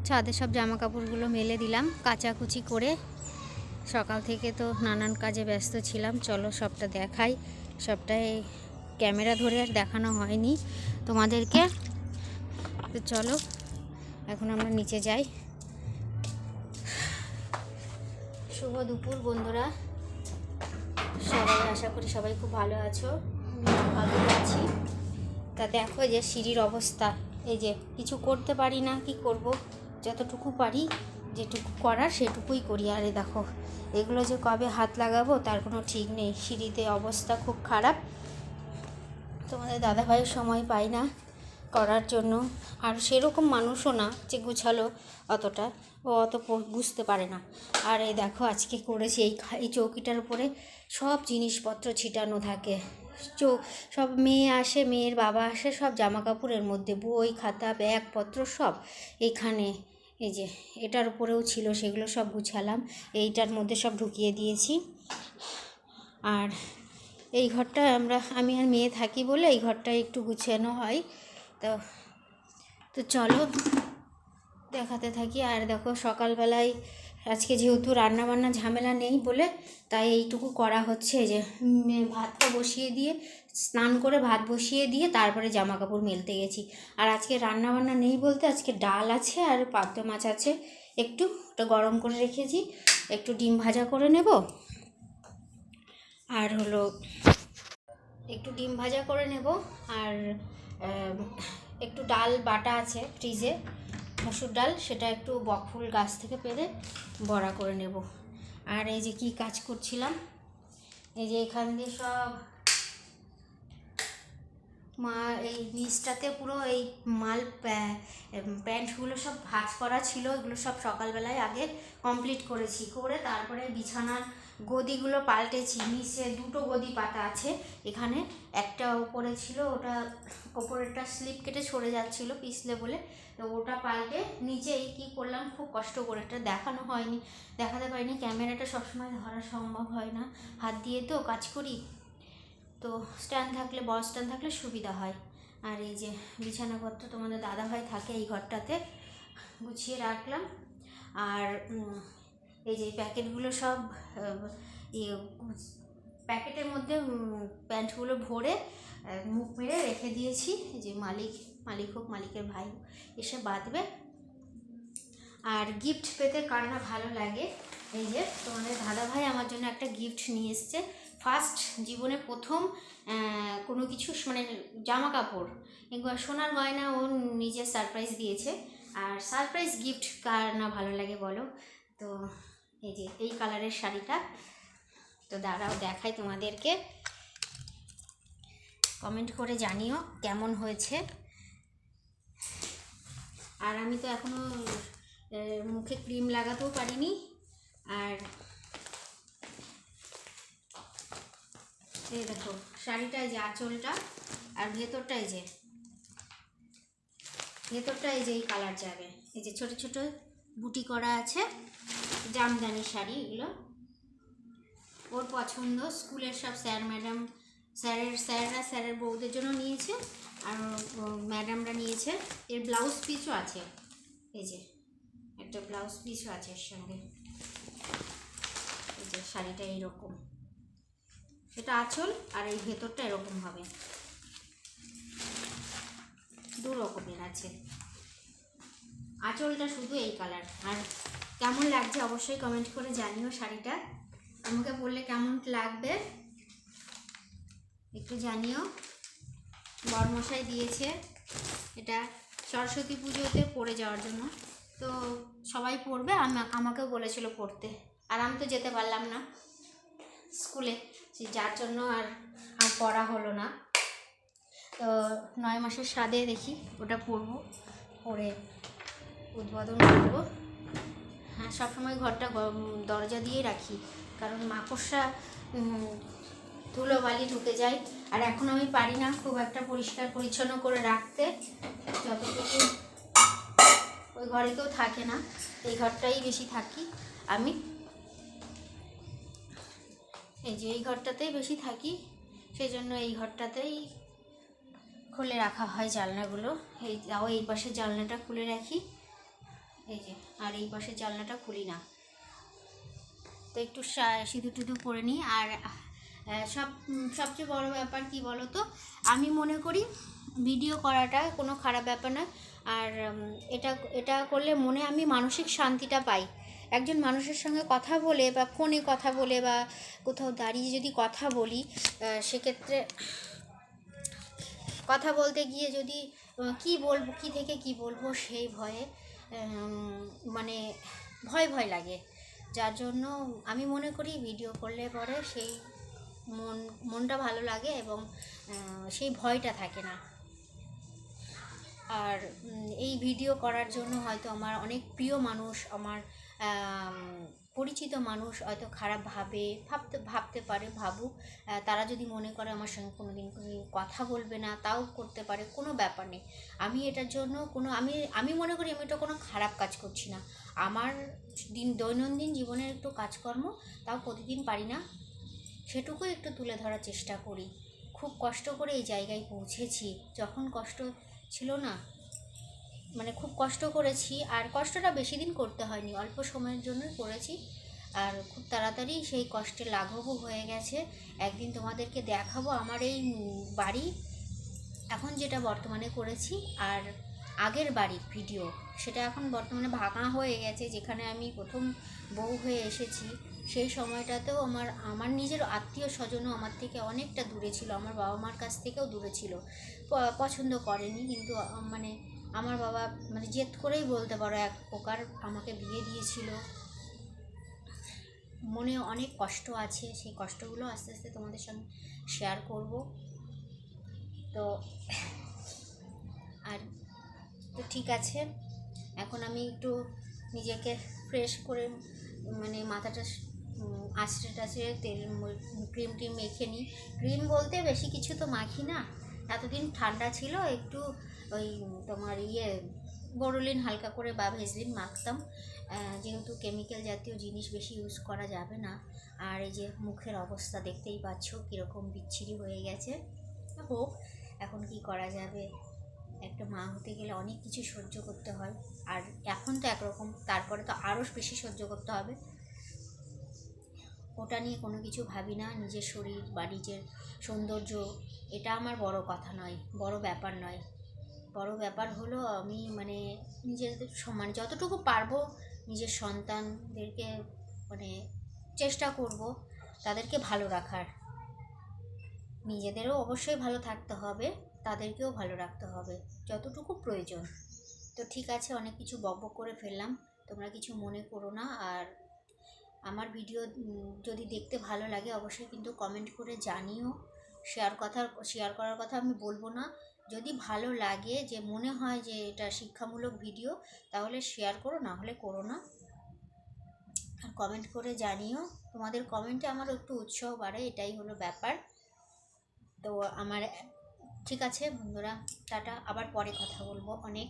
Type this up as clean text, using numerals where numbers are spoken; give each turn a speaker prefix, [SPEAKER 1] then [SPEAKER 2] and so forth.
[SPEAKER 1] ছাদে সব জামা কাপড়গুলো মেলে দিলাম কাচাকুচি করে। সকাল থেকে তো নানান কাজে ব্যস্ত ছিলাম, চলো সবটা দেখাই। সবটাই ক্যামেরা ধরে আর দেখানো হয়নি তোমাদেরকে, তো চলো এখন আমরা নিচে যাই। শুভ দুপুর বন্ধুরা, সবাই আশা করি সবাই খুব ভালো আছো, ভালো আছি। তা দেখো যে সিঁড়ির অবস্থা, এই যে কিছু করতে পারি না, কি করব, যতটুকু পারি যেটুকু করার সেটুকুই করি। আরে দেখো এগুলো যে কবে হাত লাগাবো তার কোনো ঠিক নেই, সিঁড়িতে অবস্থা খুব খারাপ। তোমাদের দাদাভাইয়ের সময় পাই না করার জন্য, আর সেরকম মানুষও না যে গুছালো অতটা, ও অত বুঝতে পারে না। আর এই দেখো আজকে করেছি এই চৌকিটার উপরে সব জিনিসপত্র ছিটানো থাকে। সব মেয়ে আসে, মেয়ের বাবা আসে, সব জামা কাপড়ের মধ্যে বই খাতা ব্যাগপত্র সব এইখানে। এই যে এটার উপরেও ছিল, সেগুলো সব গুছালাম, এইটার মধ্যে সব ঢুকিয়ে দিয়েছি। আর এই ঘরটা আমি আর মেয়ে থাকি বলে এই ঘরটা একটু গুছানো হয়। তো চলো দেখাতে থাকি। আর দেখো সকালবেলায় আজকে যেহেতু রান্নাবান্না ঝামেলা নেই বলে তাই এইটুকু করা হচ্ছে, যে ভাতটা বসিয়ে দিয়ে স্নান করে ভাত বসিয়ে দিয়ে তারপরে জামা কাপড় মেলতে গেছি। আর আজকে রান্নাবান্না নেই বলতে আজকে ডাল আছে আর পাবদা মাছ আছে, একটু ওটা গরম করে রেখেছি, একটু ডিম ভাজা করে নেব। আর হলো একটু ডিম ভাজা করে নেব, আর একটু ডাল বাটা আছে ফ্রিজে, মসুর ডাল, সেটা একটু বকফুল গাছ থেকে পেড়ে বড়া করে নেব। আর এই যে কি কাজ করছিলাম, এই যে এখান দিয়ে সব এই নিচটাতে পুরো এই মাল প্যান্টগুলো সব ভাঁজ করা ছিল, এগুলো সব সকালবেলায় আগে কমপ্লিট করেছি, করে তারপরে বিছানার গদিগুলো পাল্টেছি। নিচে দুটো গদি পাতা আছে, এখানে একটা ওপরে ছিল, ওটা ওপরেরটা স্লিপ কেটে সরে যাচ্ছিল পিছলে বলে, তো ওটা পাল্টে নিচেই কি করলাম খুব কষ্ট করে, এটা দেখানো হয়নি, দেখাতে পারিনি, ক্যামেরাটা সবসময় ধরা সম্ভব হয় না, হাত দিয়ে তো কাজ করি, তো স্ট্যান্ড থাকলে বড় স্ট্যান্ড থাকলে সুবিধা হয়। আর এই যে বিছানাপত্র তোমাদের দাদাভাই থাকে এই ঘরটাতে, গুছিয়ে রাখলাম। আর এই যে প্যাকেটগুলো সব প্যাকেটের মধ্যে প্যান্টগুলো ভরে মুখ মেরে রেখে দিয়েছি, যে মালিক হোক মালিকের ভাই এসে বাঁধবে। আর গিফট পেতে কার না ভালো লাগে, এই যে তোমাদের দাদাভাই আমার জন্য একটা গিফট নিয়ে এসছে, ফার্স্ট জীবনে প্রথম কোনো কিছু মানে জামা কাপড় এগুলো সোনার গয়না ও নিজে সারপ্রাইজ দিয়েছে। আর সারপ্রাইজ গিফট কার না ভালো লাগে বলো। তো এই যে এই কালারের শাড়িটা, তো দাঁড়াও দেখাই তোমাদেরকে, কমেন্ট করে জানিও কেমন হয়েছে। আর আমি তো এখনো মুখে ক্রিম লাগাতেও পারিনি। আর এই দেখো শাড়িটায় যে আঁচলটা, আর ভেতরটা এই যে এই কালার যাবে, এই যে ছোট ছোট বুটি করা আছে, জামদানি শাড়ি এগুলো, ওর পছন্দ। স্কুলের সব স্যার ম্যাডাম, স্যারের বউদের জন্য নিয়েছে, আর ম্যাডামরা নিয়েছে। এর ব্লাউজ পিসও আছে, এই যে একটা ব্লাউজ পিসও আছে এর সঙ্গে। এই যে শাড়িটা এইরকম, এটা আঁচল, আর এই ভেতরটা এরকম হবে, দু রকমের আছে। আঁচলটা শুধু এই কালার। আর কেমন লাগছে অবশ্যই কমেন্ট করে জানিও, শাড়িটা আমাকে বললে কেমন লাগবে একটু জানিও। বরমশাই দিয়েছে এটা সরস্বতী পুজোতে পরে যাওয়ার জন্য, তো সবাই পরবে, আমাকেও বলেছিল পড়তে, আর আমি তো যেতে পারলাম না স্কুলে, যার জন্য আর পড়া হলো না। তো 9 মাসের স্বাদে দেখি ওটা পরবো, পরে উদ্বোধন করবো। হ্যাঁ, সবসময় ঘরটা দরজা দিয়ে রাখি, কারণ মাকড়সা ধুলোবালি ঢুকে যায়। আর এখন আমি পারি না খুব একটা পরিষ্কার পরিচ্ছন্ন করে রাখতে, যতটুকু ওই ঘরে কেউ থাকে না, এই ঘরটাই বেশি থাকি আমি, এই যে এই ঘরটাতেই বেশি থাকি, সেই জন্য এই ঘরটাতেই খুলে রাখা হয় জানলাগুলো। এই পাশে জানলাটা খুলে রাখি, এই যে, আর এই পাশে জানলাটা খুলি না। তো একটু সিঁদুর টিঁদুর পরে নিই। আর সবচেয়ে বড় ব্যাপার কি বলো তো, আমি মনে করি ভিডিও করাটা কোনো খারাপ ব্যাপার নয়। আর এটা এটা করলে মনে আমি মানসিক শান্তিটা পাই। একজন মানুষের সঙ্গে কথা বলে বা ফোনে কথা বলে বা কোথাও দাঁড়িয়ে যদি কথা বলি, সেক্ষেত্রে কথা বলতে গিয়ে যদি কি বলবো, কি থেকে কি বলবো সেই ভয়ে মানে ভয় লাগে। যার জন্য আমি মনে করি ভিডিও করলে পরে সেই মনটা ভালো লাগে এবং সেই ভয়টা থাকে না। আর এই ভিডিও করার জন্য হয়তো আমার অনেক প্রিয় মানুষ, আমার পরিচিত মানুষ হয়তো খারাপ ভাবতে পারে, ভাবুক। তারা যদি মনে করে আমার সঙ্গে কোনোদিন কোনো কথা বলবে না, তাও করতে পারে, কোনো ব্যাপার নেই। আমি এটার জন্য আমি মনে করি আমি এটা কোনো খারাপ কাজ করছি না। আমার দৈনন্দিন জীবনের একটু কাজকর্ম, তাও প্রতিদিন পারি না, সেটুকুই একটু তুলে ধরার চেষ্টা করি। খুব কষ্ট করে এই জায়গায় পৌঁছেছি। যখন কষ্ট ছিল না, মানে খুব কষ্ট করেছি, আর কষ্টটা বেশি দিন করতে হয়নি, অল্প সময়ের জন্যই করেছি। আর খুব তাড়াতাড়ি সেই কষ্টের লাঘবও হয়ে গেছে। একদিন তোমাদেরকে দেখাবো আমার এই বাড়ি এখন যেটা বর্তমানে করেছি, আর আগের বাড়ির ভিডিও, সেটা এখন বর্তমানে ভাঙা হয়ে গেছে। যেখানে আমি প্রথম বউ হয়ে এসেছি, সেই সময়টাতেও আমার নিজের আত্মীয় স্বজনও আমার থেকে অনেকটা দূরে ছিল, আমার বাবা মার কাছ থেকেও দূরে ছিল, পছন্দ করেনি। কিন্তু মানে আমার বাবা মানে জেদ করেই বলতে পারো এক প্রকার আমাকে বিয়ে দিয়েছিল। মনে অনেক কষ্ট আছে, সেই কষ্টগুলো আস্তে আস্তে তোমাদের সঙ্গে শেয়ার করব। তো আর তো ঠিক আছে, এখন আমি একটু নিজেকে ফ্রেশ করে মানে মাথাটা আঁচড়ে টাচড়ে তেল ক্রিম মেখে নিই। ক্রিম বলতে বেশি কিছু তো মাখি না, এতদিন ঠান্ডা ছিল, একটু ওই তোমার বোরোলিন হালকা করে বা ভেসলিন মাখতাম, যেহেতু কেমিক্যাল জাতীয় জিনিস বেশি ইউজ করা যাবে না। আর এই যে মুখের অবস্থা দেখতেই পাচ্ছ কীরকম বিচ্ছিরি হয়ে গেছে। হোক, এখন কি করা যাবে, একটা মা হতে গেলে অনেক কিছু সহ্য করতে হয়। আর এখন তো একরকম, তারপরে তো আরও বেশি সহ্য করতে হবে। ওটা নিয়ে কোনো কিছু ভাবি না। নিজের শরীর বা নিজের সৌন্দর্য, এটা আমার বড় কথা নয়, বড় ব্যাপার নয়। বড় ব্যাপার হলো আমি মানে নিজের সমান যতটুকু পারবো নিজের সন্তানদেরকে মানে চেষ্টা করব তাদেরকে ভালো রাখার। নিজেদেরও অবশ্যই ভালো থাকতে হবে, তাদেরকেও ভালো রাখতে হবে যতটুকু প্রয়োজন। তো ঠিক আছে, অনেক কিছু বকবক করে ফেললাম, তোমরা কিছু মনে করো না। আর আমার ভিডিও যদি দেখতে ভালো লাগে অবশ্যই কিন্তু কমেন্ট করে জানিও। শেয়ার করার কথা আমি বলবো না। যদি ভালো লাগে, যে মনে হয় যে এটা শিক্ষামূলক ভিডিও, তাহলে শেয়ার করো, না হলে করো না। আর কমেন্ট করে জানিও, তোমাদের কমেন্টে আমার একটু উৎসাহ বাড়ে, এটাই হলো ব্যাপার। তো আমার ঠিক আছে বন্ধুরা, টাটা, আবার পরে কথা বলবো অনেক।